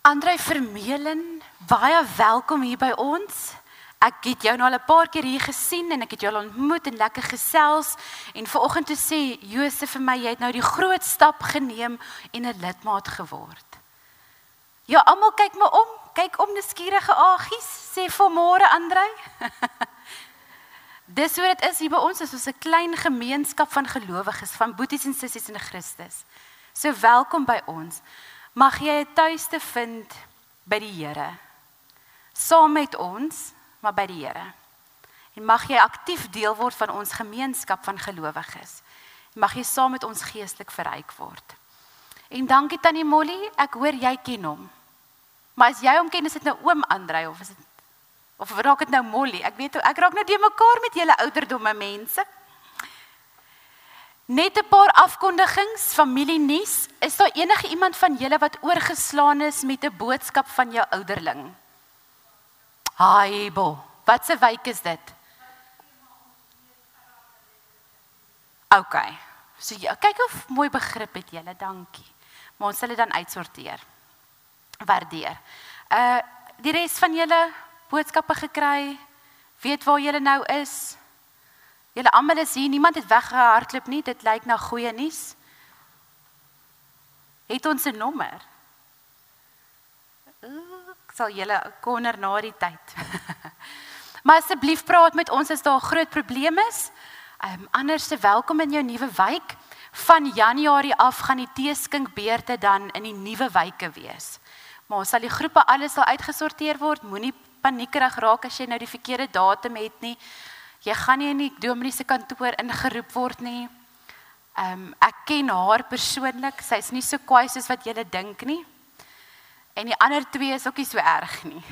Andrei Vermeulen, baie welkom hier by ons. Ek het jou nou al 'n paar keer hier gesien en ek het jou al ontmoet en lekker gesels en vanoggend toe sê Josef vir my, jy het nou die groot stap geneem en 'n lidmaat geword. Ja, almal kyk my om, kyk om nuuskierige agies, sê vanmôre Andrei. Dis hoe dit is hier by ons, is ons 'n klein gemeenskap van gelowiges, van boeties en sissies in Christus. So welkom by ons. Mag jy 'n tuiste vind by die Here. Saam met ons, maar by die Here. En mag jy aktief deel word van ons gemeenskap van gelowiges. Mag jy saam met ons geestelik verryk word. En dankie Tannie Molly, ek hoor jy ken hom. Maar as jy hom ken, is dit nou oom Andrei of raak dit nou Molly? Ek raak nou die mekaar met julle ouderdomme mense. Net 'n paar afkondigings, familienuus. Is daar enige iemand van julle wat oorgeslaan is met 'n boodskap van jou ouderling? Haaibo, wat se wyk is dit? OK. So ja, kyk hoe mooi begrip het julle, dankie. Maar ons sal dit dan uitsorteer. Waardeer. Die res van julle boodskappe gekry, weet waar julle nou is. Julle almal is hier, niemand het weggehardloop nie, dit lyk na goeie nuus. Het ons 'n nommer? Ek sal julle konner na die tyd. Maar asseblief praat met ons as daar 'n groot probleem is. Anders se welkom in jou nuwe wijk. Van Januarie af gaan die teeskinkbeurte dan in die nuwe wyke wees. Maar ons sal die groepe alles sal uitgesorteer word, moenie paniekerig raak as jy nou die verkeerde datum het nie. Jy gaan nie in die dominee se kantoor ingeroep word nie. Ek ken haar persoonlik, sy is nie so kwaai soos wat julle dink nie. En die ander twee is ook nie so erg nie.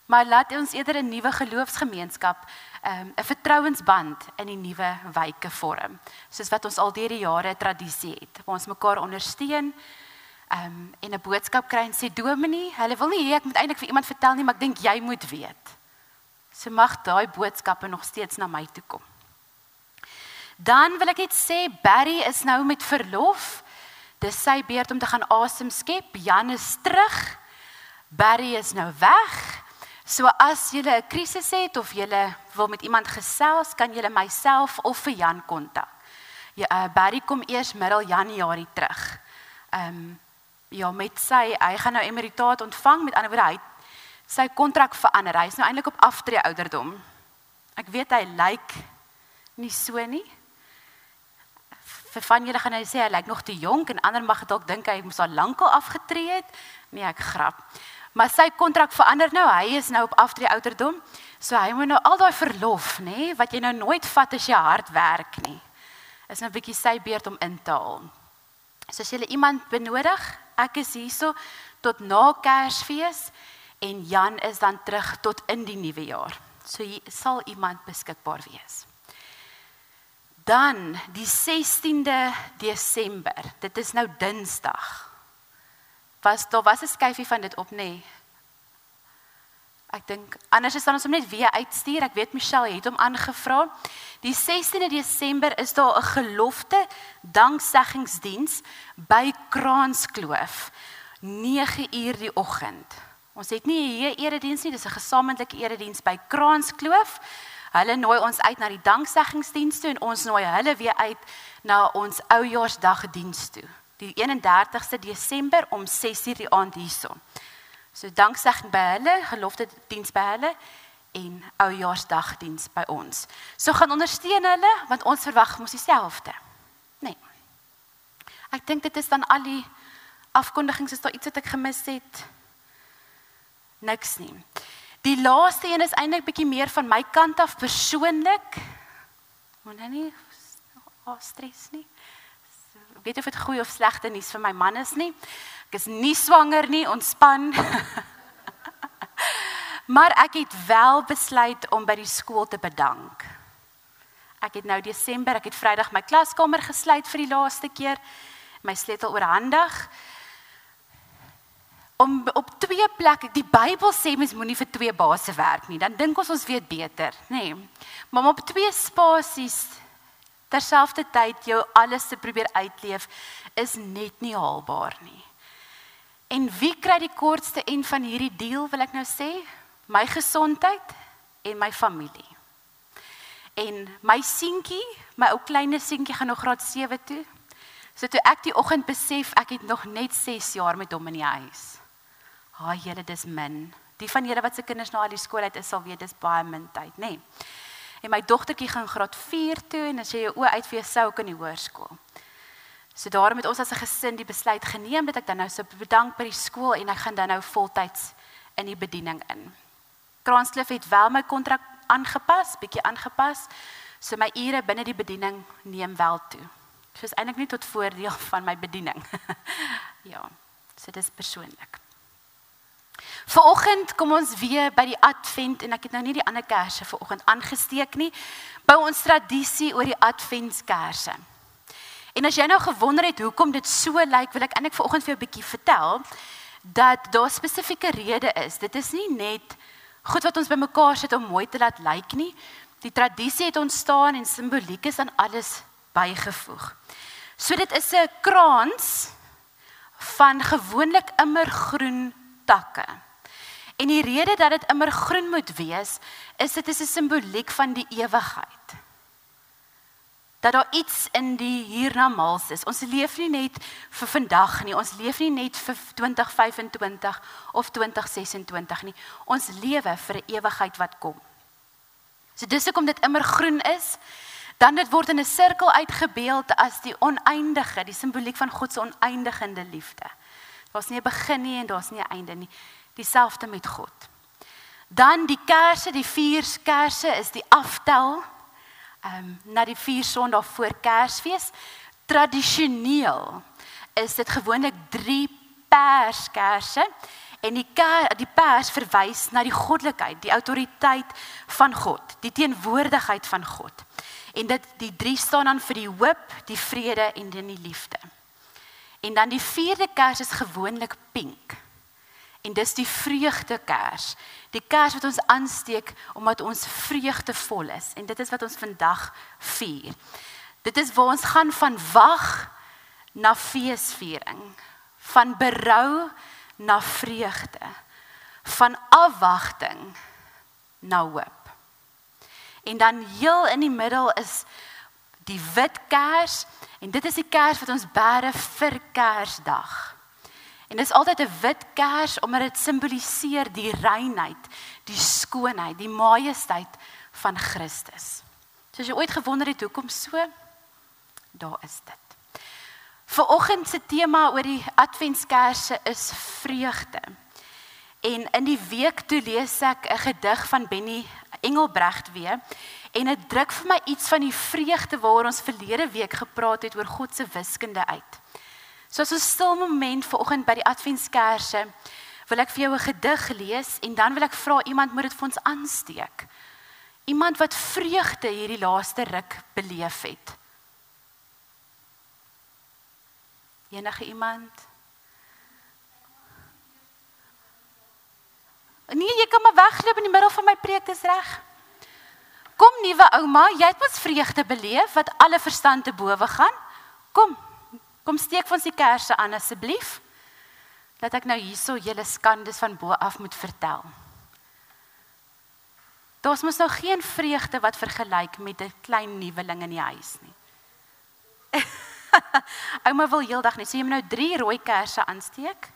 Maar laat ons eerder 'n nuwe geloofsgemeenskap, 'n vertrouensband in die nuwe wyke vorm, soos wat ons al deur die jare 'n tradisie het, waar ons mekaar ondersteun, en 'n boodskap kry en sê, Dominee, hulle wil nie hê ek moet eintlik vir iemand vertel nie, maar ek dink jy moet weet. So mag daai boodskappe nog steeds na my toe kom. Dan wil ek net sê, Barry is nou met verlof. Dis sy beurt om te gaan asem skep. Jan is terug. Barry is nou weg. So as julle 'n krisis het of julle wil met iemand gesels, kan julle myself of vir Jan kontak. Barry kom eers middel Januarie terug. Met hy gaan nou emeritaat ontvang, met ander woorde, sy kontrak verander. Hy is nou eintlik op aftree ouderdom. Ek weet hy lyk nie so nie. Vir van julle gaan hy sê hy lyk nog te jonk en ander mag dalk dink hy moes al lankal afgetree het. Nee, ek grap. Maar sy kontrak verander nou. Hy is nou op aftree ouderdom. So hy moet nou al daai verlof, nê, wat jy nou nooit vat as jy hard werk nie. Is nou 'n bietjie sy beurt om in te haal. So as julle iemand benodig, ek is hierso tot na Kersfees. En Jan is dan terug tot in die nuwe jaar. So hier sal iemand beskikbaar wees. Dan die 16de Desember. Dit is nou Dinsdag. Daar was 'n skyfie van dit op, nê? Ek dink anders is dan ons hom net weer uitstuur. Ek weet Michelle het hom aangevra. Die 16de Desember is daar 'n gelofte dankseggingsdiens by Kranskloof. 9:00 die oggend. Ons het nie hier erediens nie, dis 'n gesamentlike erediens by Kranskloof. Hulle nooi ons uit na die dankseggingsdiens toe en ons nooi hulle weer uit na ons oujaarsdagdiens toe. Die 31ste Desember om 6:00 die aand hierso. So danksegging by hulle, gelofte diens by hulle en oujaarsdagdiens by ons. So gaan ondersteun hulle want ons verwag mos dieselfde. Nee. Ek dink dit is dan al die afkondigings, is daar iets wat ek gemis het? Niks nie. Die laaste een is eintlik bietjie meer van my kant af persoonlik. Moet nou nie stres nie. Ek weet of dit goeie of slegte nuus vir my man is nie. Ek is nie swanger nie, ontspan. Maar ek het wel besluit om by die skool te bedank. Ek het nou Desember, ek het Vrydag my klaskamer gesluit vir die laaste keer. My sleutel oorhandig. Om op 2 plekke, die Bybel sê mens moenie vir 2 baase werk nie, dan dink ons weet beter, nê. Maar om op 2 spasies terselfdertyd jou alles te probeer uitleef, is net nie haalbaar nie. En wie kry die kortste end van hierdie deal, wil ek nou sê? My gesondheid en my familie. En my seentjie, my ou kleine seentjie gaan nog graad 7 toe. So toe ek die oggend besef, ek het nog net 6 jaar met hom in die huis. Haai julle, dis min. Die van julle wat se kinders nou al die skool uit is, sal weet, dis baie min tyd, nê? En my dogtertjie gaan graad 4 toe, en as jy jou oë uit vir jou in die hoërskool. So daarom het ons as 'n gesin die besluit geneem, dat ek dan nou so bedank by die skool, en ek gaan dan nou voltyds in die bediening in. Kranskloof het wel my kontrak aangepas, bietjie aangepas, so my ure binne die bediening neem wel toe. So is eintlik nie tot voordeel van my bediening. Ja, so dis persoonlik. Vanoggend kom ons weer by die advent, en ek het nou nie die ander kerse vanoggend aangesteek nie, by ons tradisie oor die adventskerse. En as jy nou gewonder het, hoekom dit so lyk, wil ek eintlik vanoggend vir jou 'n bietjie vertel, dat daar 'n spesifieke rede is. Dit is nie net goed wat ons bymekaar sit om mooi te laat lyk nie. Die tradisie het ontstaan en simboliek is aan alles bygevoeg. So dit is 'n krans van gewoonlik immergroen takke. En die rede dat dit immergroen moet wees, is dit is 'n simboliek van die ewigheid. Dat daar iets in die hiernamaals is. Ons leef nie net vir vandag nie, ons leef nie net vir 2025 of 2026 nie. Ons lewe vir 'n ewigheid wat kom. So dis hoekom dit immergroen is. Dan dit word in 'n sirkel uitgebeeld as die oneindige, die simboliek van God se oneindigende liefde. Daar's nie 'n begin nie en daar's nie 'n einde nie. Dieselfde met God. Dan die kerse, die 4 kerse is die aftel na die 4 Sondae voor Kersfees. Tradisioneel is dit gewoonlik 3 perskerse en die pers verwys na die goddelikheid, die autoriteit van God, die teenwoordigheid van God. En die 3 staan dan vir die hoop, die vrede en die liefde. En dan die 4de kers is gewoonlik pink. En dis die vreugdekers. Die kers wat ons aansteek omdat ons vreugdevol is. En dit is wat ons vandag vier. Dit is waar ons gaan van wag na feesviering. Van berou na vreugde. Van afwagting na hoop. En dan heel in die middel is die wit kers. En dit is die kers wat ons bære vir Kersdag. En dit is altyd 'n wit kers omdat dit simboliseer die reinheid, die skoonheid, die majesteit van Christus. So as jy ooit gewonder het hoekom so, daar is dit. Vanoggend se tema oor die adventskerse is vreugde. En in die week toe lees ek 'n gedig van Benny Engelbrecht weer, en dit druk vir my iets van die vreugde waaroor ons verlede week gepraat het oor God se wiskunde uit. So as ons stil moment vanoggend by die adventskerse, wil ek vir jou 'n gedig lees, en dan wil ek vra iemand moet dit vir ons aansteek. Iemand wat vreugde hierdie laaste ruk beleef het. Enige iemand? Nee, jy kan maar wegloop in die middel van my preek, dis reg. Kom nuwe ouma, jy het mos vreugde beleef wat alle verstand te bowe gaan. Kom steek vir ons die kerse aan asseblief. Laat ek nou hierso julle skandes van bo af moet vertel. Daar's mos nou geen vreugde wat vergelyk met 'n klein nuweling in die huis nie. Ouma wil heeldag net, so jy moet nou 3 rooi kerse aansteek.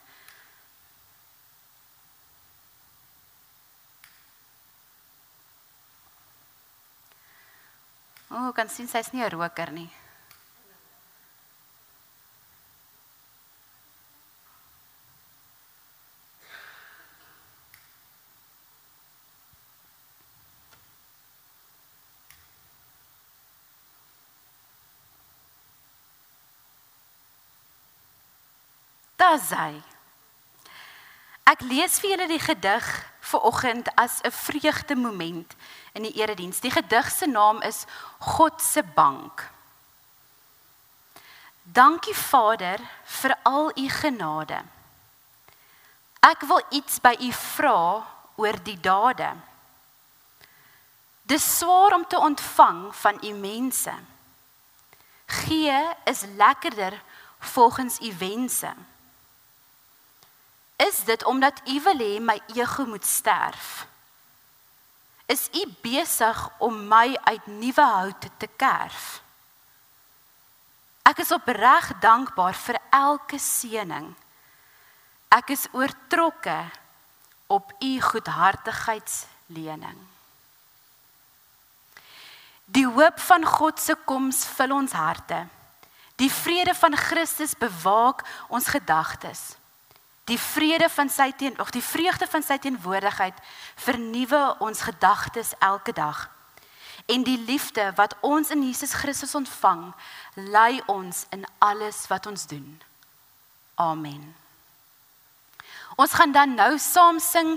Kan sien sy is nie 'n roker nie. Daar's hy. Ek lees vir julle die gedig vanoggend as 'n vreugde moment in die erediens. Die gedig se naam is God se bank. Dankie Vader vir al u genade. Ek wil iets by u vra oor die dade. Dis swaar om te ontvang van u mense. Gee is lekkerder volgens u wense. Is dit omdat U wil hê my ego moet sterf? Is U besig om my uit nuwe hout te kerf? Ek is opreg dankbaar vir elke seëning. Ek is oortrokke op U goedhartigheidslening. Die hoop van God se koms vul ons harte. Die vrede van Christus bewaak ons gedagtes. Die vreugde van sy teenwoordigheid vernuwe ons gedagtes elke dag. En die liefde wat ons in Jesus Christus ontvang, lei ons in alles wat ons doen. Amen. Ons gaan dan nou saam sing,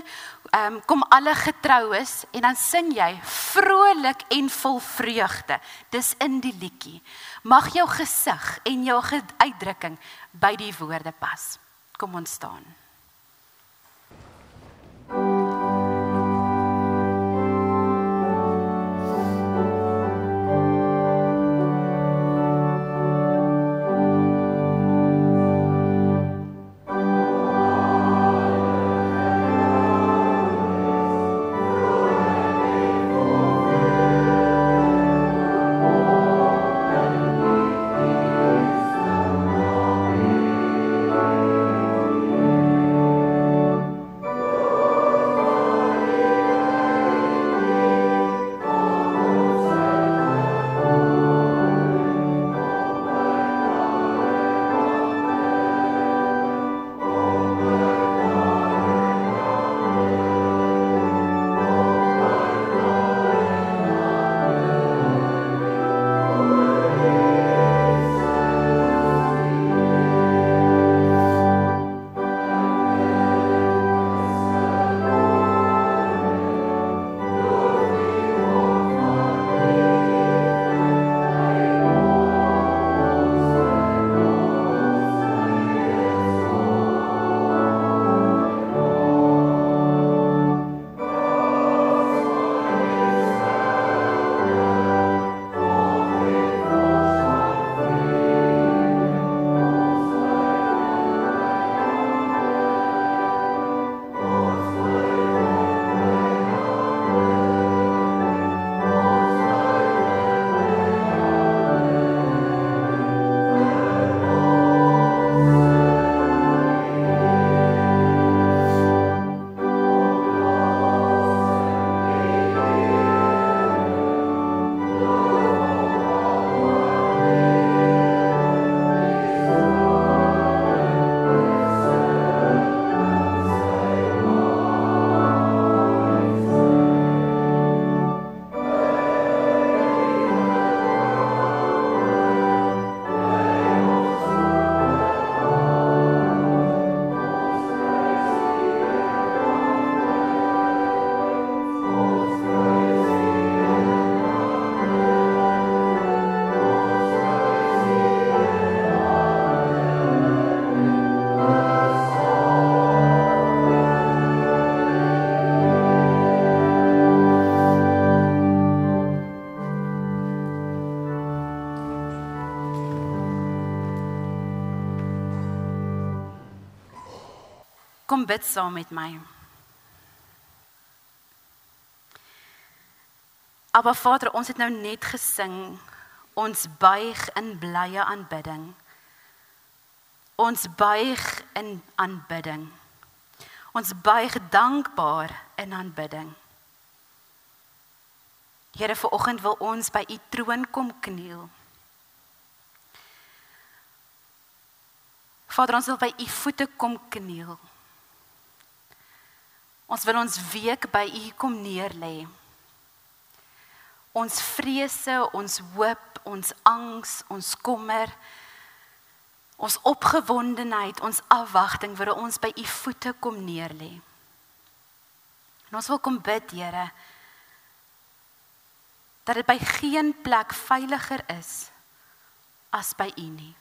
kom alle getroues, en dan sing jy vrolik en vol vreugde. Dis in die liedjie. Mag jou gesig en jou uitdrukking by die woorde pas. Kom ons staan. Kom bid saam met my. Aba Vader, ons het nou net gesing, ons buig in blye aanbidding. Ons buig in aanbidding. Ons buig dankbaar in aanbidding. Here, vanoggend wil ons by U troon kom kniel. Vader, ons wil by U voete kom kniel. Ons wil ons week by U kom neerlê. Ons vrese, ons hoop, ons angs, ons kommer, ons opgewondenheid, ons afwagting, wil ons by U voete kom neerlê. En ons wil kom bid, Here, dat dit by geen plek veiliger is as by U nie.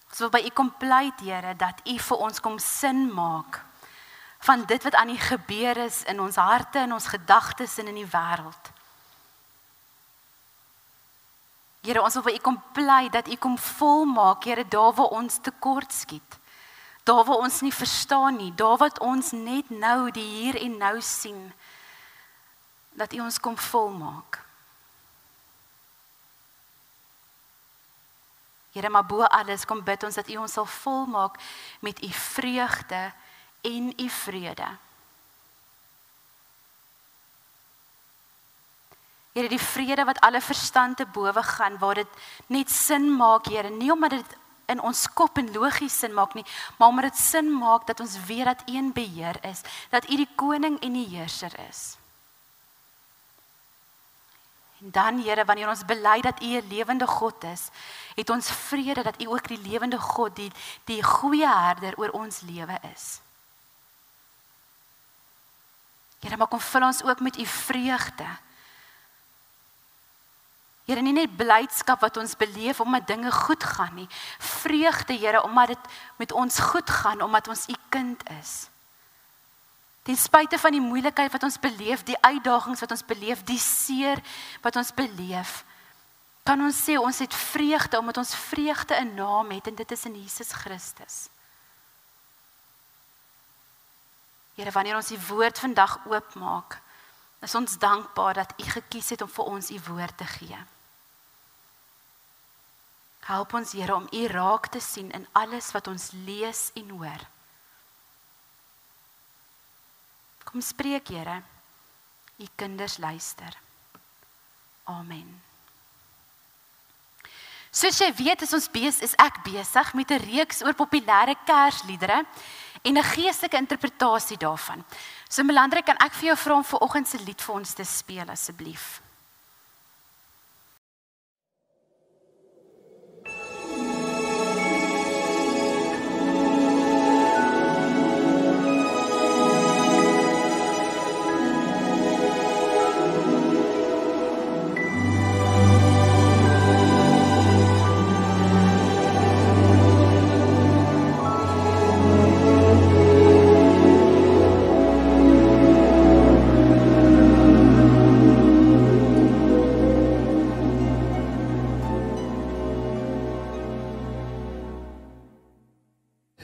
Ons wil by U kom pleit, Here, dat U vir ons kom sin maak van dit wat aan U gebeur is in ons harte, in ons gedagtes en in die wêreld. Here, ons wil by U kom pleit dat U kom volmaak, Here, daar waar ons tekort skiet. Daar waar ons nie verstaan nie, daar wat ons net nou die hier en nou sien, dat U ons kom volmaak. Here, maar bo alles kom bid ons dat U ons sal volmaak met U vreugde en U vrede. Here, die vrede wat alle verstand te bowe gaan, waar dit net sin maak, Here, nie omdat dit in ons kop en logies sin maak nie, maar omdat dit sin maak dat ons weet dat U in beheer is, dat U die koning en die heerser is. En dan, Here, wanneer ons bely dat U 'n lewende God is, het ons vrede dat U ook die lewende God, die goeie herder oor ons lewe is. Here, maar kom vul ons ook met U vreugde. Here, nie net blydskap wat ons beleef omdat dinge goed gaan nie. Vreugde, Here, omdat dit met ons goed gaan, omdat ons U kind is. Ten spyte van die moeilikheid wat ons beleef, die uitdagings wat ons beleef, die seer wat ons beleef, kan ons sê ons het vreugde, omdat ons vreugde 'n naam het en dit is in Jesus Christus. Here, wanneer ons die woord vandag oopmaak, is ons dankbaar dat U gekies het om vir ons U woord te gee. Help ons, Here, om U raak te sien in alles wat ons lees en hoor. Kom spreek, Here, U kinders luister. Amen. Soos jy weet, is ek besig met 'n reeks oor populêre Kersliedere en 'n geestelike interpretasie daarvan. So Melandre, kan ek vir jou vra om vanoggend se lied vir ons te speel asseblief?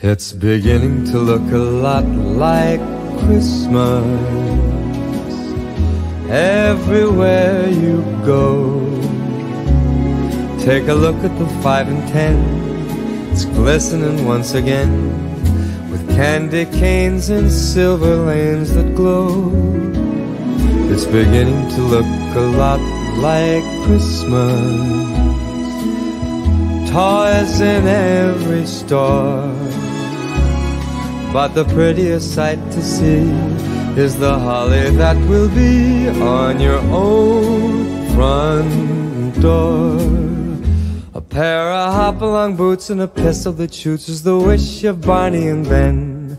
It's beginning to look a lot like Christmas everywhere you go. Take a look at the 5 and 10. It's glistening once again with candy canes and silver lanes that glow. It's beginning to look a lot like Christmas. Toys in every store. But the prettiest sight to see is the holly that will be on your own front door. A pair of hop-along boots and a pistol that shoots is the wish of Barney and Ben.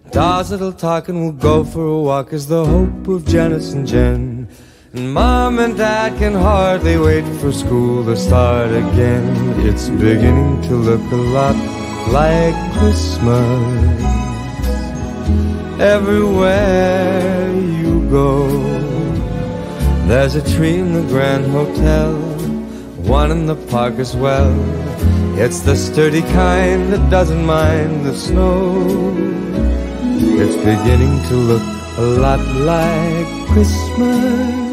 Dolls that'll talk and will go for a walk is the hope of Janice and Jen. And Mom and Dad can hardly wait for school to start again. It's beginning to look a lot like Christmas everywhere you go. There's a tree in the Grand Hotel, one in the park as well. It's the sturdy kind that doesn't mind the snow. It's beginning to look a lot like Christmas.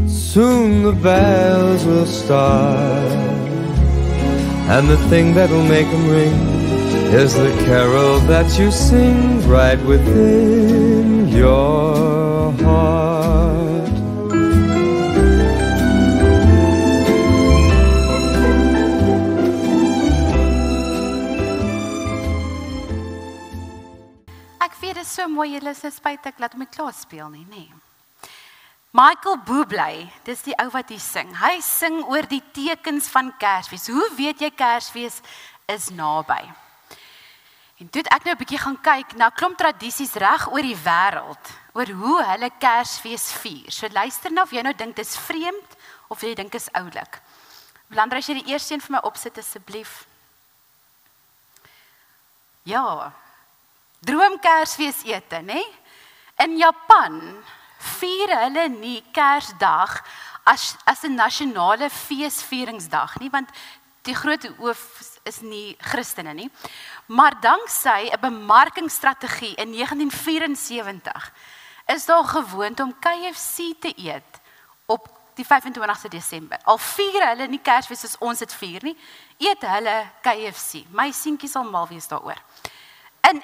Soon the bells will start, and the thing that'll make them ring is the carol that you sing right within your heart. Ek weet dit is so mooi, julle is spyt ek laat hom nie klaar speel nie, nê. Michael Bublé, dis die ou wat hier sing. Hy sing oor die tekens van Kersfees. Hoe weet jy Kersfees is naby? En toe het ek nou 'n bietjie gaan kyk na klomp tradisies reg oor die wêreld, oor hoe hulle Kersfees vier. So luister nou of jy nou dink dis vreemd of jy dink is oulik. Belangrijk as jy die eerste een vir my opsit asseblief. Ja, droom Kersfees ete, né? In Japan vier hulle nie Kersdag as 'n nasionale feesvieringsdag nie, want die groot hoof is nie Christene nie, maar danksy 'n bemarkingsstrategie in 1974 is daar gewoond om KFC te eet op die 25ste Desember. Al vier hulle nie Kersfees soos ons dit vier nie, eet hulle KFC. My seentjie sal mal wees daaroor. In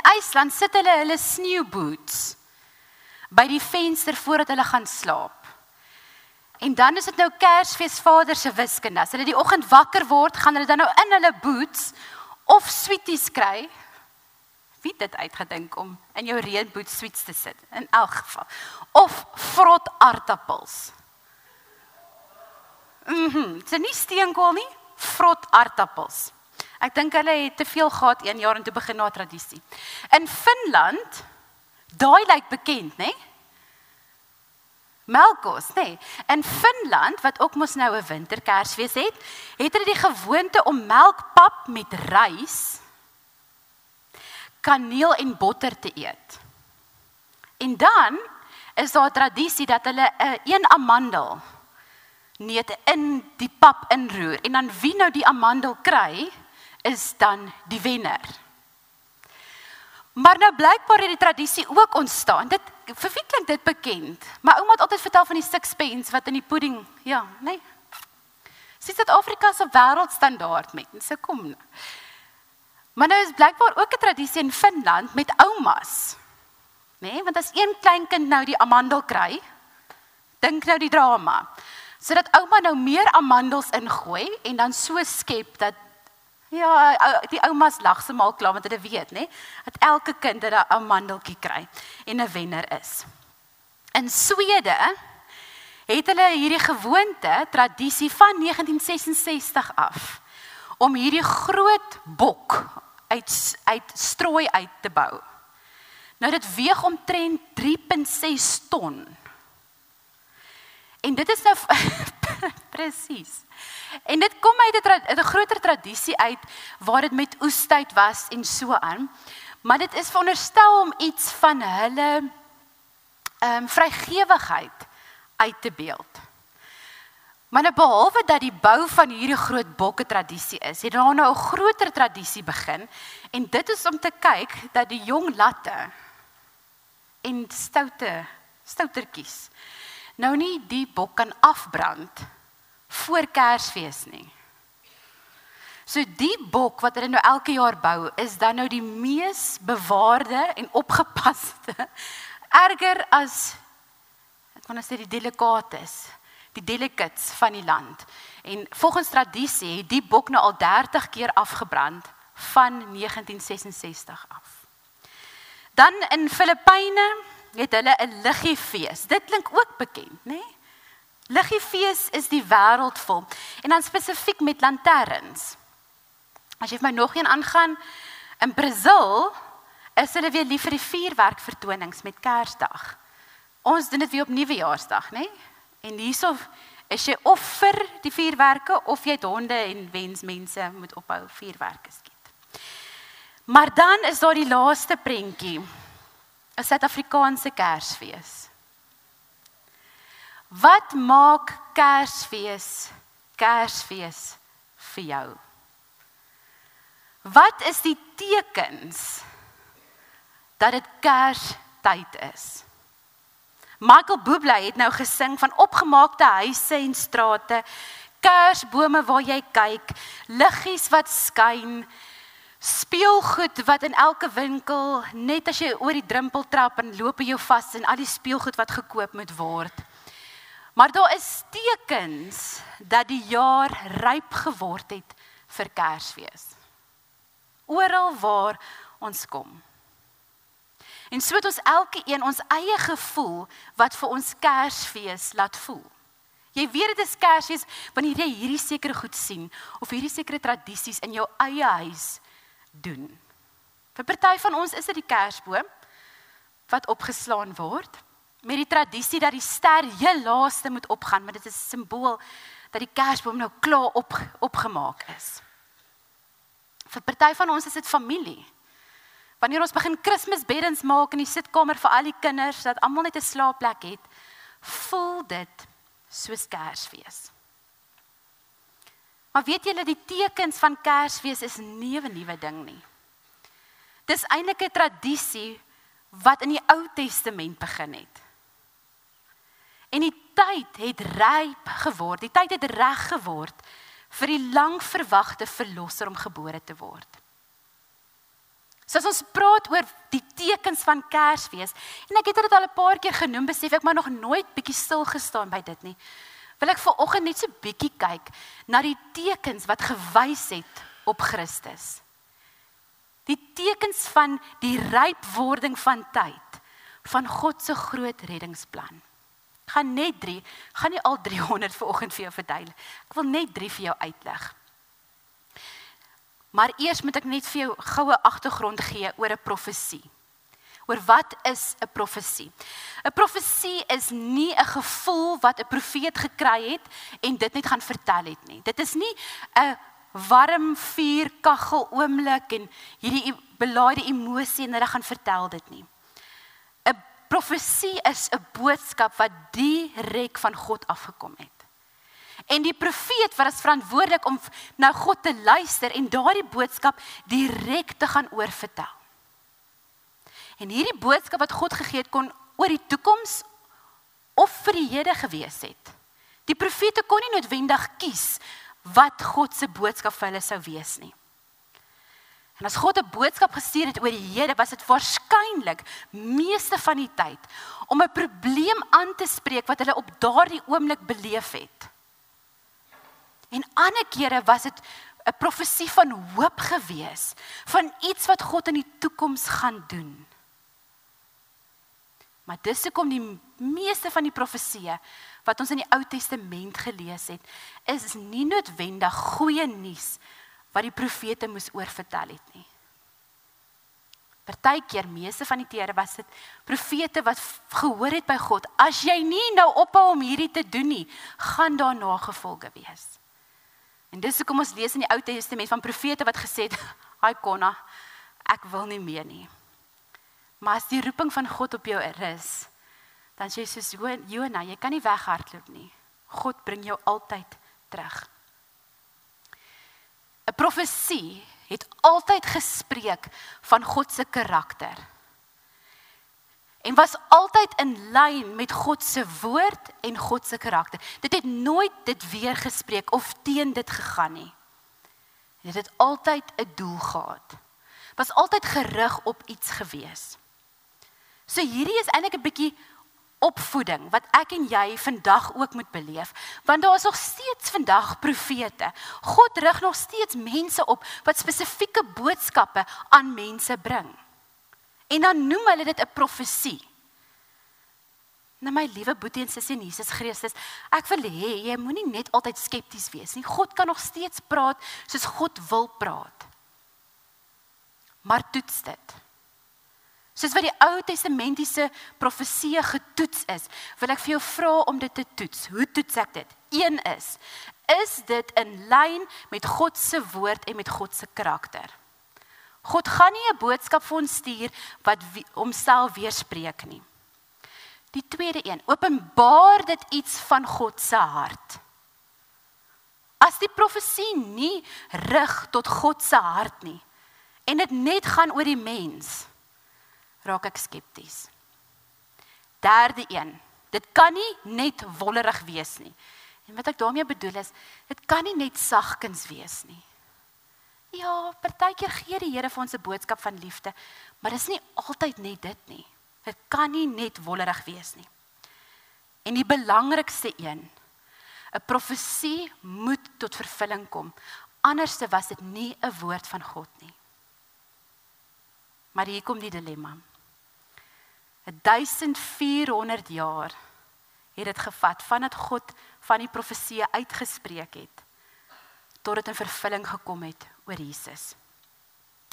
IJsland sit hulle sneeuboots by die venster voordat hulle gaan slaap. En dan is dit nou Kersfees vader se wiskunde. As hulle die oggend wakker word, gaan hulle dan nou in hulle boots of sweeties kry. Wie het dit uitgedink om in jou reënboot sweets te sit? In elk geval. Of vrot aardappels. Dit is nie steenkool nie, vrot aardappels. Ek dink hulle het te veel gehad 1 jaar en toe begin na tradisie. In Finland, daai lyk bekend, né? Melkos, né? In Finland, wat ook mos nou 'n winterkersfees het hulle die gewoonte om melkpap met rys, kaneel en botter te eet. En dan is daar 'n tradisie dat hulle 'n amandel neut in die pap inroer. En dan wie nou die amandel kry, is dan die wenner. Maar nou blykbaar het die tradisie ook ontstaan. Vir wie klink dit bekend? My ouma het altyd vertel van die sixpence wat in die pudding, ja, nee. Suid-Afrika se wêreldstandaard mense, kom nou. Maar nou is blykbaar ook 'n tradisie in Finland met oumas. Nee, want as een kleinkind nou die amandel kry, dink nou die drama. Sodat ouma nou meer amandels ingooi en dan so skep dat ja, die oumas lag se maal klaar want hulle weet, né, dat elke kind 'n amandeltjie kry en 'n wenner is. In Swede het hulle hierdie gewoonte, tradisie van 1966 af, om hierdie groot bok uit strooi uit te bou. Nou dit weeg omtrent 3,6 ton. En dit is nou presies. En dit kom uit 'n groter tradisie uit waar dit met oestyd was en so aan. Maar dit is veronderstel om iets van hulle vrygewigheid uit te beeld. Maar nou behalwe dat die bou van hierdie groot bokke tradisie is, het daar nou 'n groter tradisie begin en dit is om te kyk dat die jong latte en stoutertjies nou nie die bok kan afbrand voor Kersfees nie. So die bok wat hulle nou elke jaar bou, is dan nou die mees bewaarde en opgepaste, erger as, ek kan sê die delicates van die land. En volgens tradisie het die bok nou al 30 keer afgebrand van 1966 af. Dan in Filippyne het hulle 'n liggiefees. Dit klink ook bekend, né? Liggiefees is die wêreld vol. En dan spesifiek met lanterns. As jy vir my nog een aangaan, in Brazil is hulle weer lief vir die vuurwerkvertonings met Kersdag. Ons doen dit weer op Nuwejaarsdag, né? En hierso is jy of vir die vuurwerke of jy het honde en wens mense moet ophou vuurwerke skiet. Maar dan is daar die laaste prentjie, 'n Suid-Afrikaanse Kersfees. Wat maak Kersfees vir jou? Wat is die tekens dat dit Kerstyd is? Michael Bublé het nou gesing van opgemaakte huise en strate, kersbome waar jy kyk, liggies wat skyn, speelgoed wat in elke winkel, net as jy oor die drempel trap en loop jy vas in al die speelgoed wat gekoop moet word. Maar daar is tekens dat die jaar ryp geword het vir Kersfees. Oral waar ons kom. En so het ons elke een ons eie gevoel wat vir ons Kersfees laat voel. Jy weet dit is Kersfees wanneer jy hierdie sekere goed sien of hierdie sekere tradisies in jou eie huis doen. Vir party van ons is dit die Kersboom wat opgeslaan word met die tradisie dat die ster heel laaste moet opgaan, maar dit is 'n simbool dat die Kersboom nou klaar opgemaak is. Vir party van ons is dit familie. Wanneer ons begin Kersbeddens maak in die sitkamer vir al die kinders, dat almal net 'n slaapplek het, voel dit soos Kersfees. Maar weet julle, die tekens van Kersfees is nie 'n nuwe ding nie. Dis eintlik 'n tradisie wat in die Ou Testament begin het. En die tyd het ryp geword, die tyd het reg geword vir die lang verwagte verlosser om gebore te word. So as ons praat oor die tekens van Kersfees, en ek het dit al 'n paar keer genoem, besef ek maar nog nooit bietjie stil gestaan by dit nie, wil ek vanoggend net so bietjie kyk na die tekens wat gewys het op Christus. Die tekens van die rypwording van tyd, van God se groot reddingsplan. Ek gaan net 3, gaan nie al 300 vanoggend vir jou verduidelik. Ek wil net 3 vir jou uitlig. Maar eers moet ek net vir jou goue agtergrond gee oor 'n profesie. Oor wat is 'n profesie? 'n Profesie is nie 'n gevoel wat 'n profeet gekry het en dit net gaan vertel het nie. Dit is nie 'n warm vuur kaggel oomblik en hierdie belaaide emosie en hulle gaan vertel dit nie. 'n Profesie is 'n boodskap wat direk van God afgekom het. En die profeet was verantwoordelik om na God te luister en daardie boodskap direk te gaan oorvertel. En hierdie boodskap wat God gegee het kon oor die toekoms of vir die hede gewees het. Die profete kon nie noodwendig kies wat God se boodskap vir hulle sou wees nie. En as God 'n boodskap gestuur het oor die hede, was dit waarskynlik meeste van die tyd om 'n probleem aan te spreek wat hulle op daardie oomblik beleef het. En ander kere was dit 'n profesie van hoop gewees, van iets wat God in die toekoms gaan doen. Maar dis hoekom die meeste van die profesieë wat ons in die Ou Testament gelees het, is nie noodwendig goeie nuus wat die profete moes oorvertel het nie. Partykeer, meeste van die kere was dit profete wat gehoor het by God, as jy nie nou ophou om hierdie te doen nie, gaan daar nagevolge wees. En dis hoekom ons lees in die Ou Testament van profete wat gesê het, "Ai Konna, ek wil nie meer nie." Maar as die roeping van God op jou is, dan sê jy soos Jona, jy kan nie weghardloop nie. God bring jou altyd terug. 'n Profesie het altyd gespreek van God se karakter. En was altyd in lyn met God se woord en God se karakter. Dit het nooit dit weer gespreek of teen dit gegaan nie. Dit het altyd 'n doel gehad. Was altyd gerig op iets gewees. So hierdie is eintlik 'n bietjie opvoeding wat ek en jy vandag ook moet beleef, want daar is nog steeds vandag profete. God rig nog steeds mense op wat spesifieke boodskappe aan mense bring. En dan noem hulle dit 'n profesie. Nou my liewe boetie en sussie in Jesus Christus, ek wil hê jy moenie net altyd skepties wees nie. God kan nog steeds praat soos God wil praat. Maar toets dit. Soos wat die Ou Testamentiese profesieë getoets is, wil ek vir jou vra om dit te toets. Hoe toets ek dit? 1 is dit in lyn met God se woord en met God se karakter? God gaan nie 'n boodskap vir ons stuur wat homself weerspreek nie. Die tweede een, openbaar dit iets van God se hart. As die profesie nie rig tot God se hart nie, en dit net gaan oor die mens, raak ek skepties. Derde een, dit kan nie net wollerig wees nie. En wat ek daarmee bedoel is, dit kan nie net sagkens wees nie. Ja, partykeer gee die Here vir ons 'n boodskap van liefde, maar dit is nie altyd net dit nie. Dit kan nie net wollerig wees nie. En die belangrikste een, 'n profesie moet tot vervulling kom, anders was dit nie 'n woord van God nie. Maar hier kom die dilemma. 1400 jaar het dit gevat, vandat God van die profesie uitgespreek het, tot dit in vervulling gekom het oor Jesus.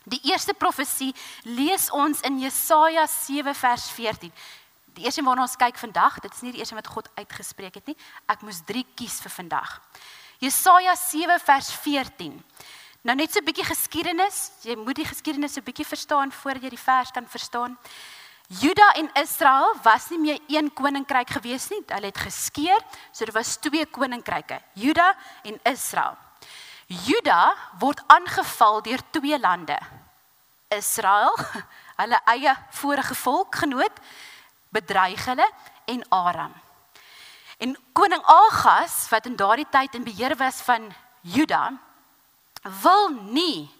Die eerste profesie lees ons in Jesaja 7 vers 14. Die eerste waarna ons kyk vandag, dit is nie die eerste wat God uitgespreek het nie, ek moes 3 kies vir vandag. Jesaja 7 vers 14. Nou net so 'n bietjie geskiedenis, jy moet die geskiedenis so 'n bietjie verstaan, voordat jy die vers kan verstaan. Juda en Israel was nie meer een koninkryk gewees nie, hulle het geskeur, so dit was 2 koninkryke, Juda en Israel. Juda word aangeval deur 2 lande, Israel, hulle eie vorige volkgenoot, bedreig hulle, en Aram. En koning Agas, wat in daardie tyd in beheer was van Juda, wil nie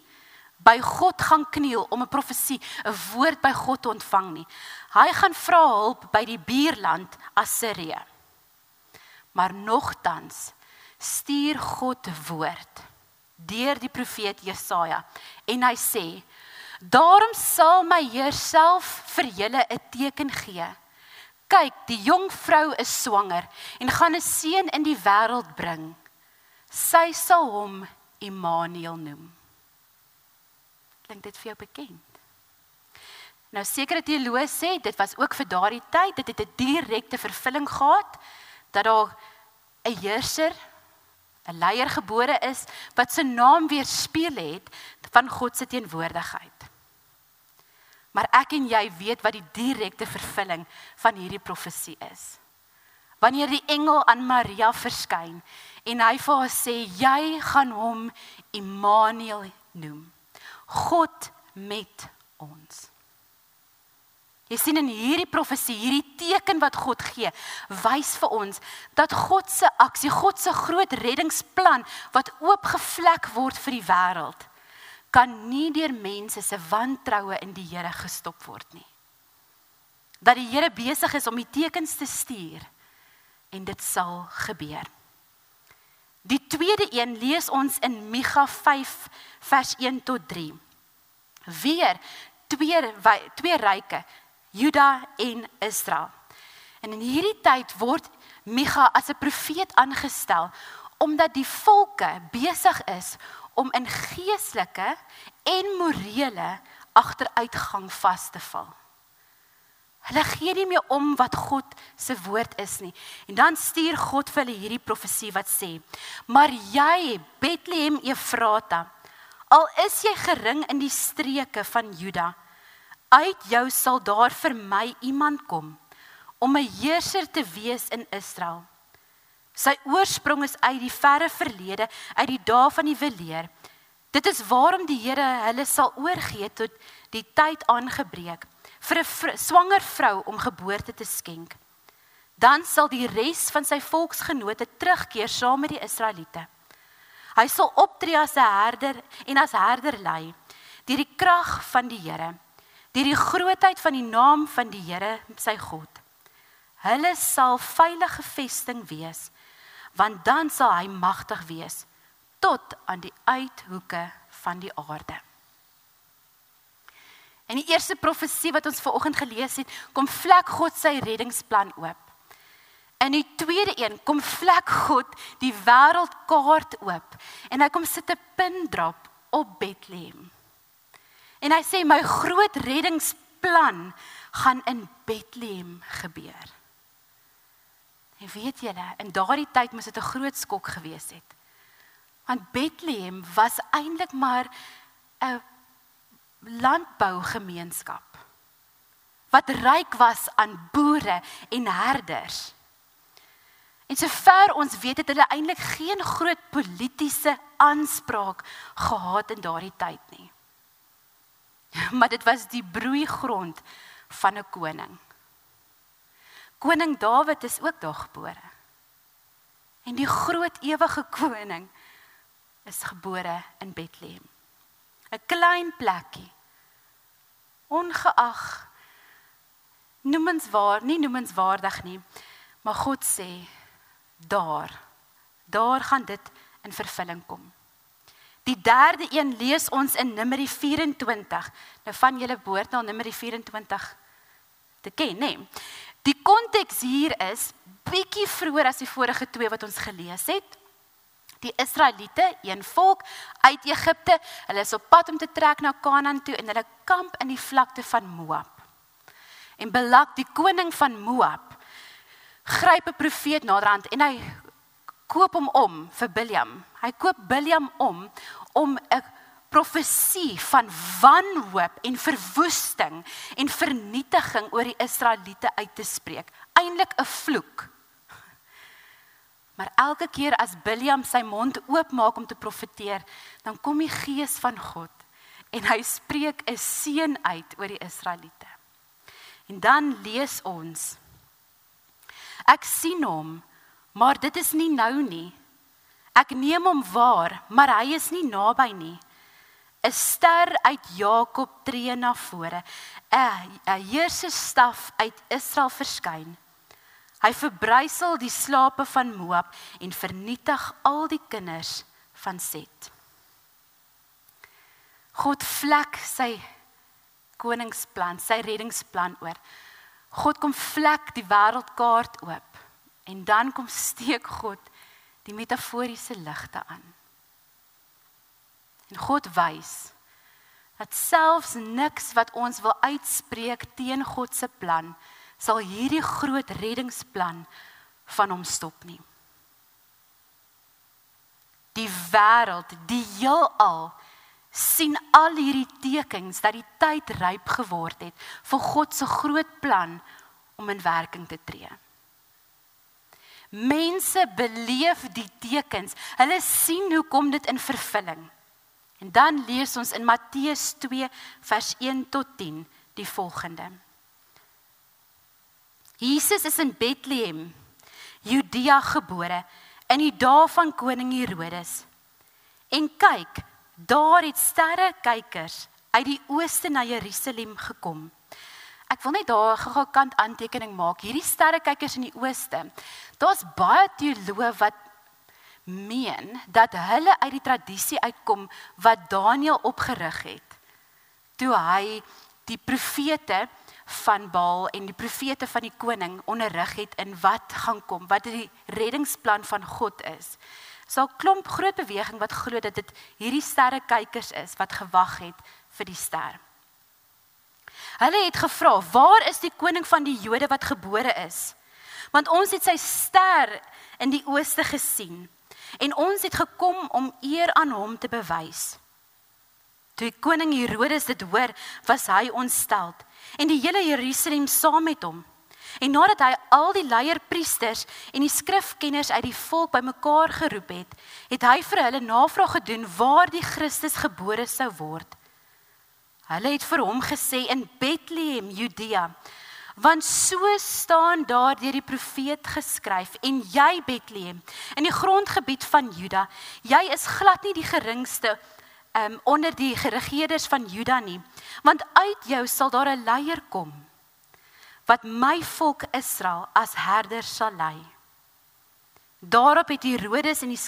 by God gaan kniel om 'n profesie, 'n woord by God te ontvang nie. Hy gaan vra hulp by die buurland Assirië. Maar nogtans stuur God woord deur die profeet Jesaja en hy sê: "Daarom sal my Heer self vir julle 'n teken gee. Kyk, die jong vrou is swanger en gaan 'n seun in die wêreld bring. Sy sal hom Immanuel noem." Klink dit vir jou bekend? Nou sekere teoloë sê, dit was ook vir daardie tyd, dit het 'n direkte vervulling gehad, dat daar 'n heerser, 'n leier gebore is, wat sy naam weerspieël het van God se teenwoordigheid. Maar ek en jy weet wat die direkte vervulling van hierdie profesie is. Wanneer die engel aan Maria verskyn, en hy vir haar sê, jy gaan hom Immanuel noem. God met ons. Jy sien in hierdie profesie, hierdie teken wat God gee, wys vir ons dat God se aksie, God se groot reddingsplan wat oopgevlek word vir die wêreld, kan nie deur mense se wantroue in die Here gestop word nie. Dat die Here besig is om die tekens te stuur en dit sal gebeur. Die tweede een lees ons in Micha 5 vers 1 tot 3. Weer twee ryke, Juda en Israel. En in hierdie tyd word Micha as 'n profeet aangestel, omdat die volke besig is om in geestelike en morele agteruitgang vas te val. Hulle gee nie meer om wat God se woord is nie. En dan stuur God vir hulle hierdie profesie wat sê: "Maar jy, Bethlehem Efrata, al is jy gering in die streke van Juda, uit jou sal daar vir my iemand kom, om 'n heerser te wees in Israel. Sy oorsprong is uit die verre verlede, uit die dae van die weleer. Dit is waarom die Here hulle sal oorgee tot die tyd aangebreek, vir 'n swanger vrou om geboorte te skenk. Dan sal die res van sy volksgenote terugkeer saam met die Israeliete. Hy sal optree as 'n herder en as herder lei, deur die krag van die Here, deur die grootheid van die naam van die Here, sy God. Hulle sal veilige vesting wees, want dan sal hy magtig wees, tot aan die uithoeke van die aarde." En die eerste profesie wat ons vanoggend gelees het, kom vlek God sy reddingsplan oop. En die tweede een, kom vlek God die wêreldkaart oop. En hy kom sit 'n pindrop op Bethlehem. En hy sê, my groot reddingsplan gaan in Bethlehem gebeur. En weet julle, in daardie tyd moes dit 'n groot skok gewees het. Want Bethlehem was eintlik maar 'n landbougemeenskap wat ryk was aan boere en herders. En sover ons weet het hulle eintlik geen groot politieke aanspraak gehad in daardie tyd nie. Maar dit was die broeigrond van 'n koning. Koning Dawid is ook daar gebore. En die groot ewige koning is gebore in Bethlehem. 'n klein plekkie, ongeag, nie noemenswaardig nie, maar God sê, daar gaan dit in vervulling kom. Die derde een lees ons in Numeri 24, nou van julle behoort na Numeri 24 te ken, nee. Die konteks hier is, bietjie vroeër as die vorige twee wat ons gelees het, die Israeliete, een volk uit Egipte, hulle is op pad om te trek na Kanaan toe en hulle kamp in die vlakte van Moab. En Balak, die koning van Moab, gryp 'n profeet naderhand en hy koop hom om vir Biljam. Hy koop Biljam om 'n profesie van wanhoop en verwoesting en vernietiging oor die Israeliete uit te spreek. Eintlik 'n vloek. Maar elke keer as Biljam sy mond oopmaak om te profeteer, dan kom die Gees van God en hy spreek 'n seën uit oor die Israeliete. En dan lees ons: Ek sien hom, maar dit is nie nou nie. Ek neem hom waar, maar hy is nie naby nie. 'n ster uit Jakob tree na vore. 'n heersersstaf uit Israel verskyn. Hy verbrysel die slape van Moab en vernietig al die kinders van Set. God vlek sy koningsplan, sy reddingsplan oor. God kom vlek die wêreldkaart oop en dan kom steek God die metaforiese ligte aan. En God wys dat selfs niks wat ons wil uitspreek teen God se plan, sal hierdie groot reddingsplan van hom stop nie. Die wêreld, die heelal, sien al hierdie tekens dat die tyd ryp geword het vir God se groot plan om in werking te tree. Mense beleef die tekens, hulle sien hoe kom dit in vervulling. En dan lees ons in Matteus 2 vers 1 tot 10 die volgende. Jesus is in Bethlehem, Judea gebore, in die dae van koning Herodes. En kyk, daar het sterrekykers uit die ooste na Jerusalem gekom. Ek wil net daar gou 'n kant aantekening maak. Hierdie sterrekykers in die ooste, daar's baie teoloë wat meen dat hulle uit die tradisie uitkom wat Daniël opgerig het, toe hy die profete van Baal en die profete van die koning onderrig het in wat gaan kom, wat die reddingsplan van God is. So 'n klomp groot beweging wat glo dat dit hierdie sterrekykers is wat gewag het vir die ster. Hulle het gevra, waar is die koning van die Jode wat gebore is? Want ons het sy ster in die ooste gesien en ons het gekom om eer aan hom te bewys. Toe koning Herodes dit hoor, was hy ontsteld en die hele Jerusalem saam met hom. En nadat hy al die leierpriesters en die skrifkenners uit die volk bymekaar geroep het, het hy vir hulle navraag gedoen waar die Christus gebore sou word. Hulle het vir hom gesê in Bethlehem, Judea, want so staan daar deur die profeet geskryf, en jy Bethlehem, in die grondgebied van Juda, jy is glad nie die geringste onder die geregeerders van Juda nie, want uit jou sal daar 'n leier kom, wat my volk Israel as herder sal lei. Daarop het Herodes en die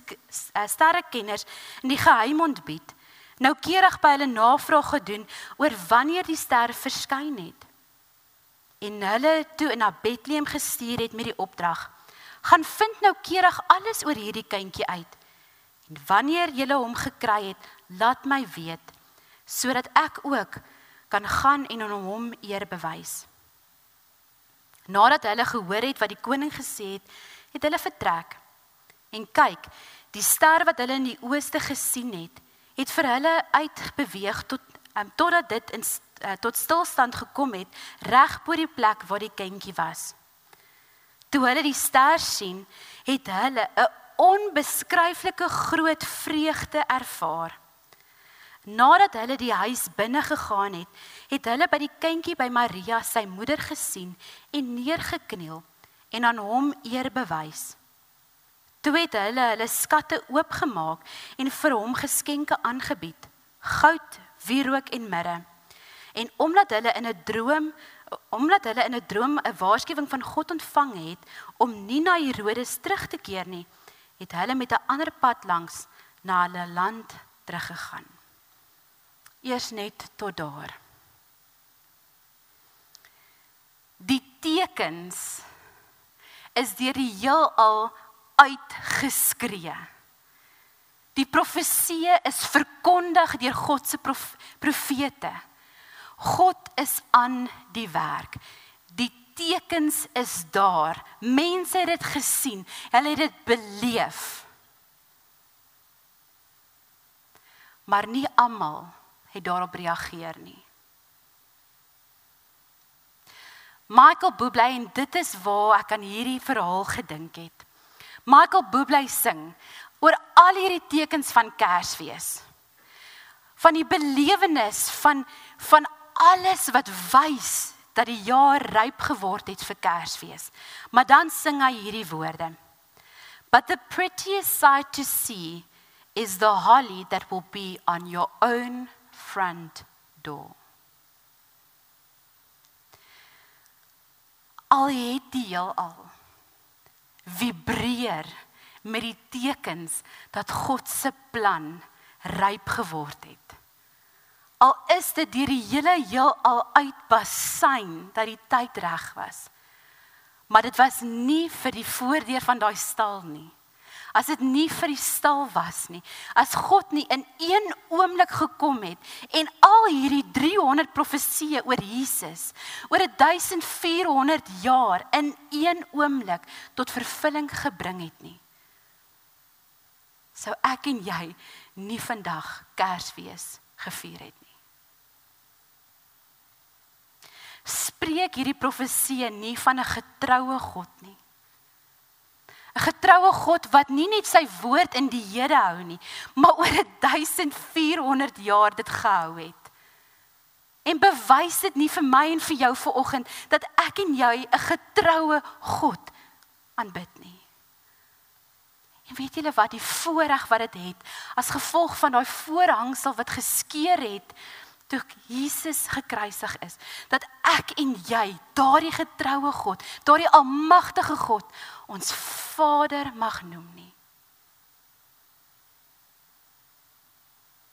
sterrekenners in die geheim ontbied, noukeurig by hulle navraag gedoen oor wanneer die ster verskyn het. En hulle toe na Bethlehem gestuur het met die opdrag, gaan vind noukeurig alles oor hierdie kindjie uit. En wanneer julle hom gekry het, laat my weet, sodat ek ook kan gaan en aan hom eer bewys. Nadat hulle gehoor het wat die koning gesê het, het hulle vertrek. En kyk, die ster wat hulle in die ooste gesien het vir hulle uitbeweeg totdat dit tot stilstand gekom het, reg bo die plek waar die kindjie was. Toe hulle die ster sien, het hulle 'n onbeskryflike groot vreugde ervaar. Nadat hulle die huis binne gegaan het, het hulle by die kindjie by Maria, sy moeder, gesien en neergekniel en aan hom eer bewys. Toe het hulle skatte oopgemaak en vir hom geskenke aangebied, goud, wierook en mirre. En omdat hulle in 'n droom 'n waarskuwing van God ontvang het om nie na Herodes terug te keer nie, het hulle met 'n ander pad langs na hulle land teruggegaan. Eers net tot daar. Die tekens is deur die heelal uitgeskree. Die profeseë is verkondig deur God se profete. God is aan die werk. Die tekens is daar. Mense het dit gesien. Hulle het dit beleef. maar nie almal het daarop reageer nie. Michael Bublé, en dit is waar ek aan hierdie verhaal gedink het. Michael Bublé sing oor al hierdie tekens van Kersfees. Van die belewenis van alles wat wys dat die jaar ryp geword het vir Kersfees. Maar dan sing hy hierdie woorde. But the prettiest sight to see is the holly that will be on your own front door. Al het die heelal vibreer met die tekens dat God se plan ryp geword het. Al is dit deur die hele heelal uitbasyn dat die tyd reg was. Maar dit was nie vir die voordeur van daai stal nie. As dit nie vir die stal was nie, as God nie in een oomblik gekom het en al hierdie 300 profesieë oor Jesus, oor 1400 jaar in een oomblik tot vervulling gebring het nie, sou ek en jy nie vandag Kersfees gevier het nie. Spreek hierdie profesieë nie van 'n getroue God nie. 'n Getroue God wat nie net sy woord in die hede hou nie, maar oor 1400 jaar dit gehou het. En bewys dit nie vir my en vir jou vanoggend dat ek en jy 'n getroue God aanbid nie. En weet julle wat, die voorreg wat dit het, as gevolg van daai voorhangsel wat geskeur het, toe Jesus gekruisig is, dat ek en jy, daardie getroue God, daardie almagtige God, ons Vader mag noem nie.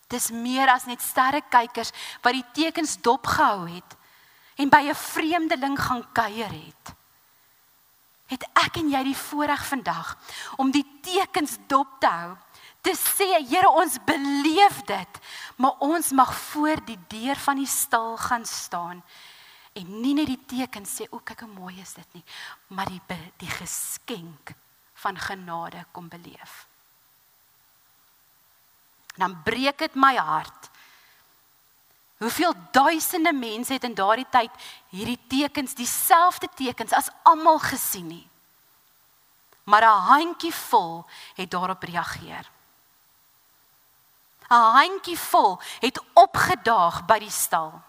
Dis meer as net sterrekykers wat die tekens dopgehou het en by 'n vreemdeling gaan kuier het. Het ek en jy die voorreg vandag om die tekens dop te hou, te sê, Here, ons beleef dit, maar ons mag voor die deur van die stal gaan staan en nie net die tekens sê, o, kyk hoe mooi is dit nie, maar die geskenk van genade kom beleef. Dan breek dit my hart. Hoeveel duisende mense het in daardie tyd hierdie tekens, dieselfde tekens as almal gesien nie. Maar 'n handjievol het daarop reageer. 'n handjievol het opgedaag by die stal.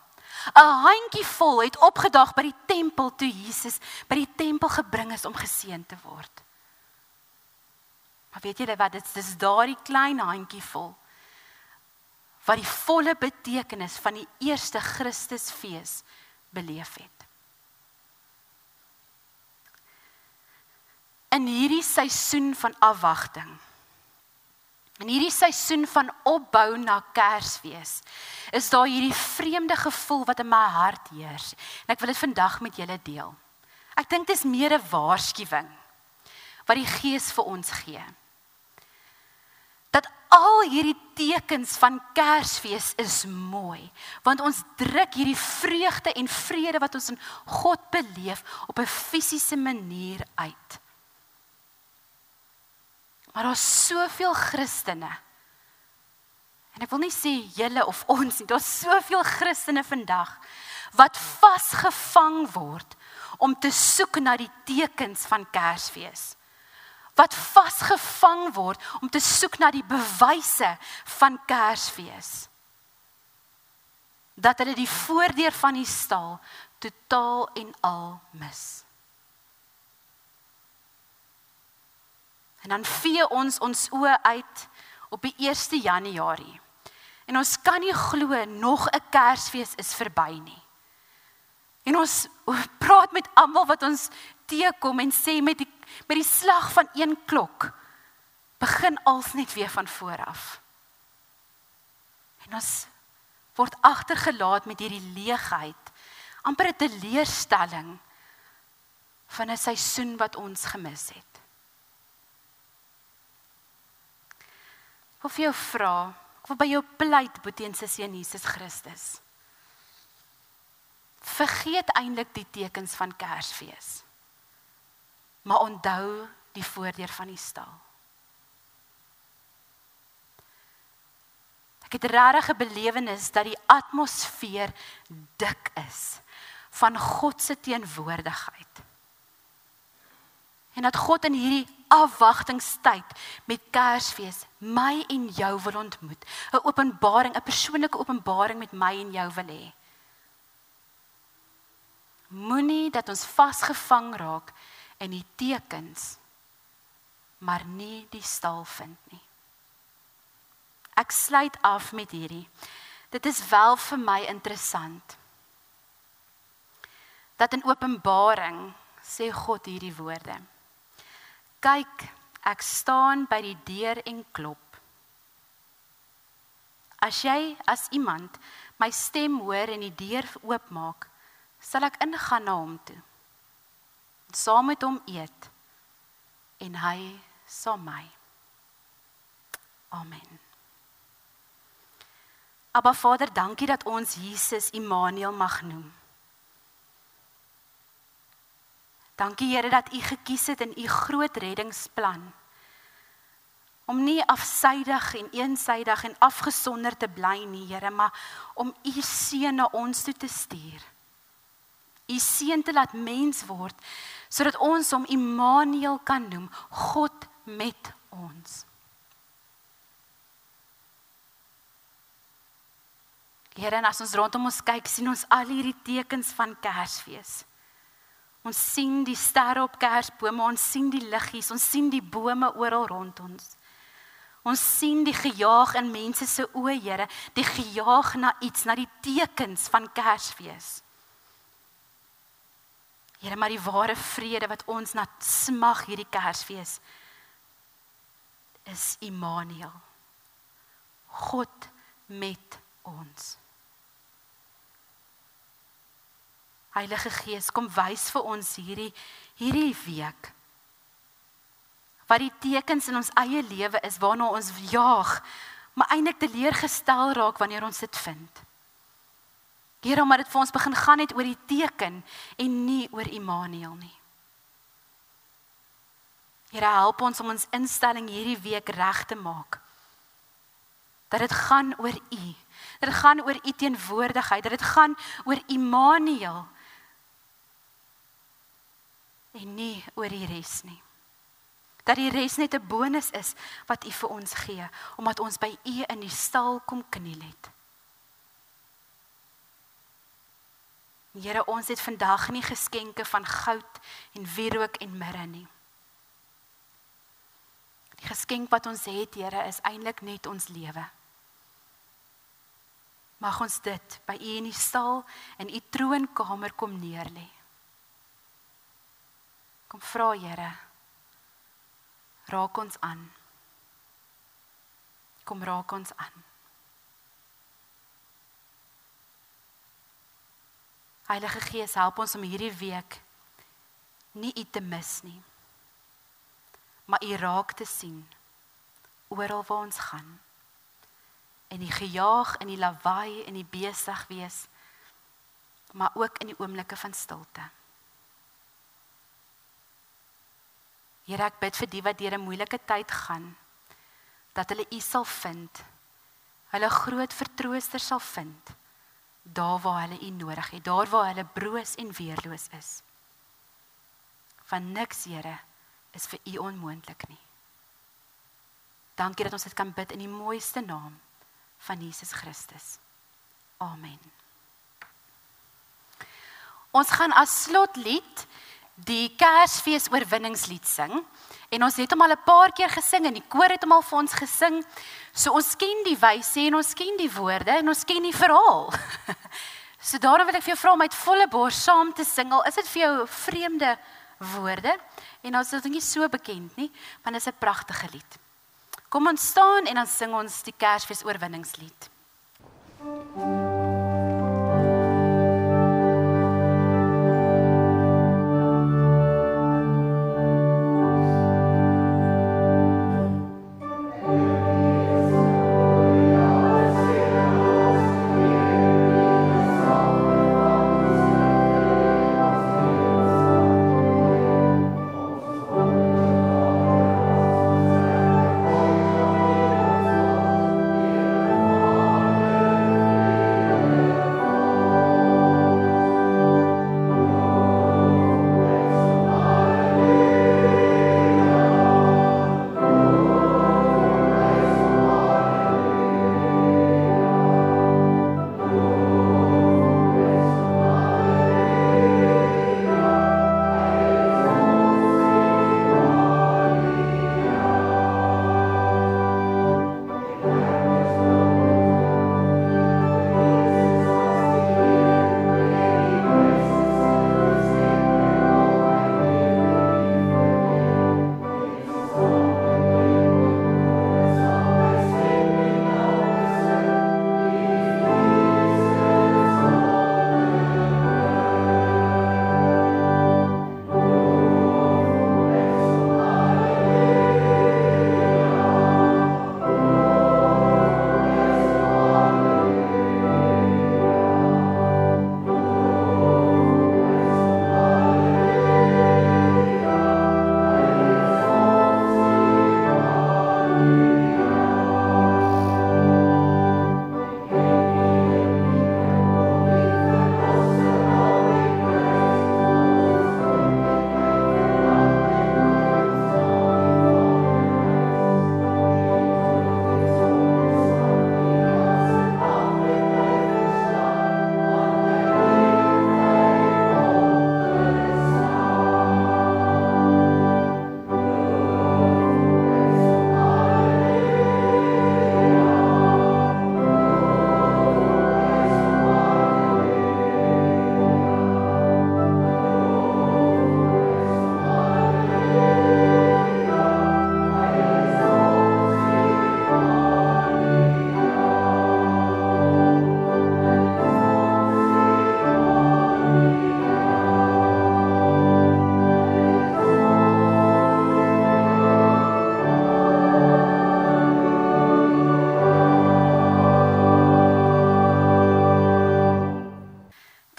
'n handjievol het opgedaag by die tempel toe Jesus by die tempel gebring is om geseën te word. Maar weet julle wat, dit is daardie klein handjievol wat die volle betekenis van die eerste Christusfees beleef het. In hierdie seisoen van afwagting, in hierdie seisoen van opbou na Kersfees, is daar hierdie vreemde gevoel wat in my hart heers. En ek wil dit vandag met julle deel. Ek dink dit is meer 'n waarskuwing wat die Gees vir ons gee. Dat al hierdie tekens van Kersfees is mooi, want ons druk hierdie vreugde en vrede wat ons in God beleef op 'n fisiese manier uit. Maar daar is soveel Christene, en ek wil nie sê julle of ons nie, daar is soveel Christene vandag, wat vasgevang word om te soek na die tekens van Kersfees. Wat vasgevang word om te soek na die bewyse van Kersfees. Dat hulle die voordeur van die stal totaal en al mis. En dan vee ons oë uit op die 1 Januarie. En ons kan nie glo nog 'n Kersfees is verby nie. En ons praat met almal wat ons teekom en sê met die slag van 1 klok begin alles net weer van voor af. En ons word agtergelaat met hierdie leegheid, amper 'n teleurstelling van 'n seisoen wat ons gemis het. Ek wil vir jou vra, ek wil by jou pleit, boetie en sussie in Jesus Christus. Vergeet eintlik die tekens van Kersfees, maar onthou die voordeur van die stal. Ek het regtig 'n belewenis dat die atmosfeer dik is van God se teenwoordigheid. En dat God in hierdie afwagtingstyd met Kersfees my en jou wil ontmoet. 'n Openbaring, 'n persoonlike openbaring met my en jou wil hê. Moenie dat ons vasgevang raak in die tekens, maar nie die stal vind nie. Ek sluit af met hierdie. Dit is wel vir my interessant, dat in Openbaring sê God hierdie woorde. Kyk, ek staan by die deur en klop. As jy as iemand my stem hoor en die deur oopmaak, sal ek ingaan na hom toe, saam met hom eet, en hy saam my. Amen. Abba Vader, dankie dat ons Jesus Immanuel mag noem. Dankie Here dat U gekies het in U groot reddingsplan, om nie afsydig en eensydig en afgesonder te bly nie, Here, maar om U seun na ons toe te stuur. U seun te laat mens word, sodat ons hom Immanuel kan noem, God met ons. Here, en as ons rondom ons kyk, sien ons al hierdie tekens van Kersfees. Ons sien die sterre op Kersbome, ons sien die liggies, ons sien die bome oral rond ons. Ons sien die gejaag in mense se oë, Here, die gejaag na iets, na die tekens van Kersfees. Here, maar die ware vrede wat ons na smag hierdie Kersfees, is Immanuel. God met ons. Heilige Gees, kom wys vir ons hierdie week, wat die tekens in ons eie lewe is, waarna ons jaag, maar eintlik teleurgestel raak wanneer ons dit vind. Here, omdat dit vir ons begin gaan net oor die teken, en nie oor Immanuel nie. Here, help ons om ons instelling hierdie week reg te maak, dat dit gaan oor U, dat dit gaan oor U teenwoordigheid, dat dit gaan oor Immanuel, en nie oor die res nie. Dat die res net 'n bonus is wat U vir ons gee, omdat ons by U in die stal kom kniel het. Here, ons het vandag nie geskenke van goud en wierook en mirre nie. Die geskenk wat ons het, Here, is eintlik net ons lewe. Mag ons dit by U in die stal, in U troonkamer kom neerlê. Kom vra, Here, raak ons aan. Kom raak ons aan. Heilige Gees, help ons om hierdie week nie U te mis nie, maar U raak te sien, oral waar ons gaan. In die gejaag, in die lawaai, in die besig wees, maar ook in die oomblikke van stilte. Here, ek bid vir die wat deur 'n moeilike tyd gaan, dat hulle U sal vind, hulle groot vertrooster sal vind, daar waar hulle U nodig het, daar waar hulle broos en weerloos is. Van niks, Here, is vir U onmoontlik nie. Dankie dat ons dit kan bid in die mooiste naam van Jesus Christus. Amen. Ons gaan as slotlied die Kersfees oorwinningslied sing, en ons het hom al 'n paar keer gesing, en die koor het hom al vir ons gesing, so ons ken die wyse, en ons ken die woorde, en ons ken die verhaal. So daarom wil ek vir jou vra om uit volle bors saam te sing, al is dit vir jou vreemde woorde, en ons is dit nie so bekend nie, want dit is 'n pragtige lied. Kom ons staan, en dan sing ons die Kersfees oorwinningslied. Oh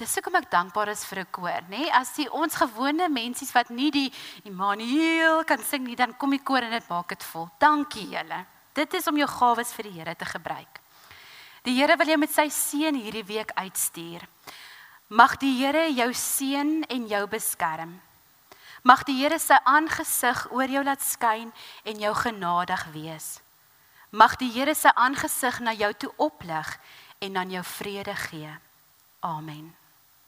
dis hoekom ek dankbaar is vir 'n koor, nê? As ons gewone mensies wat nie die Immanuel kan sing nie, dan kom die koor en dit maak dit vol. Dankie julle. Dit is om jou gawes vir die Here te gebruik. Die Here wil jou met sy seën hierdie week uitstuur. Mag die Here jou seën en jou beskerm. Mag die Here sy aangesig oor jou laat skyn en jou genadig wees. Mag die Here sy aangesig na jou toe oplig en aan jou vrede gee. Amen.